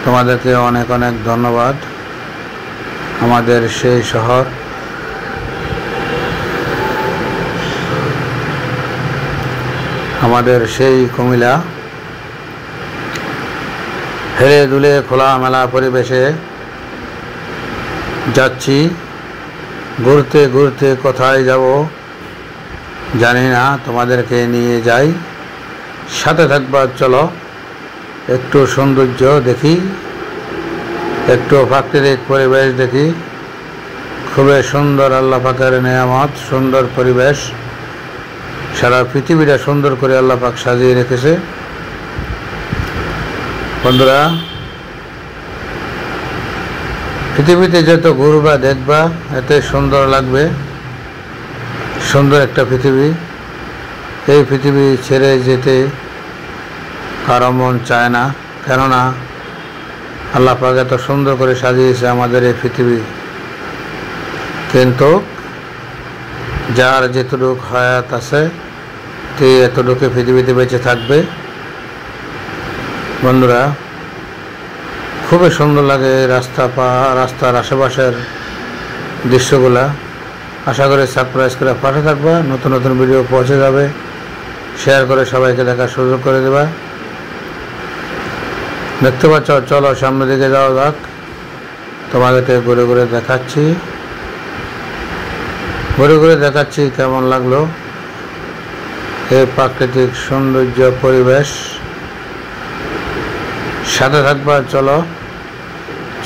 তোমাদেরকে অনেক অনেক ধন্যবাদ। আমাদের সেই শহর, আমাদের সেই কুমিল্লা, হেলে দুলে খোলামেলা পরিবেশে যাচ্ছি। ঘুরতে ঘুরতে কোথায় যাব জানি না, তোমাদেরকে নিয়ে যাই, সাথে থাকবা। চলো একটু সৌন্দর্য দেখি, একটু প্রাকৃতিক পরিবেশ দেখি। খুবই সুন্দর আল্লাহ পাকের নেয়ামত, সুন্দর পরিবেশ। সারা পৃথিবীটা সুন্দর করে আল্লাহ পাক সাজিয়ে রেখেছে। বন্ধুরা, পৃথিবীতে যত ঘুরবা দেখবা এতে সুন্দর লাগবে। সুন্দর একটা পৃথিবী। এই পৃথিবী ছেড়ে যেতে কারো মন চায় না, কেননা আল্লাহ পাক এত সুন্দর করে সাজিয়েছে আমাদের এই পৃথিবী। কিন্তু যার যেটুকু হায়াত আছে তে এতটুকু পৃথিবীতে বেঁচে থাকবে। বন্ধুরা, খুবই সুন্দর লাগে রাস্তার আশেপাশের দৃশ্যগুলা। আশা করি সারপ্রাইজ করে পাশে থাকবা, নতুন নতুন ভিডিও পৌঁছে যাবে। শেয়ার করে সবাইকে দেখার সুযোগ করে দেবা। দেখতে পাচ্ছ, চলো সামনের দিকে যাওয়া যাক। তোমাদেরকে ঘুরে ঘুরে দেখাচ্ছি কেমন লাগলো এই প্রাকৃতিক সৌন্দর্য পরিবেশ। সাথে থাকবা। চলো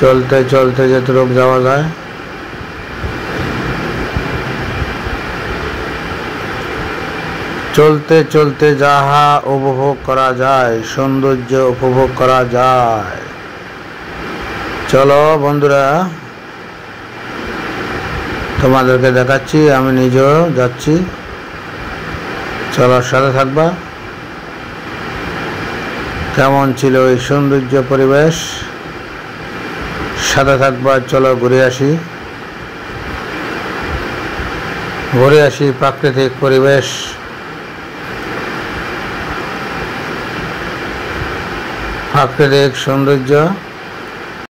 চলতে চলতে যতটুকু যাওয়া যায়। চলতে চলতে যাহা উপভোগ করা যায়, সৌন্দর্য উপভোগ করা যায়। চলো বন্ধুরা, তোমাদেরকে দেখাচ্ছি, আমি নিজেও যাচ্ছি। চলো সাথে থাকবা। কেমন ছিল এই সৌন্দর্য পরিবেশ, সাথে থাকবা। চলো ঘুরে আসি প্রাকৃতিক পরিবেশ। প্রাকৃতিক সৌন্দর্য।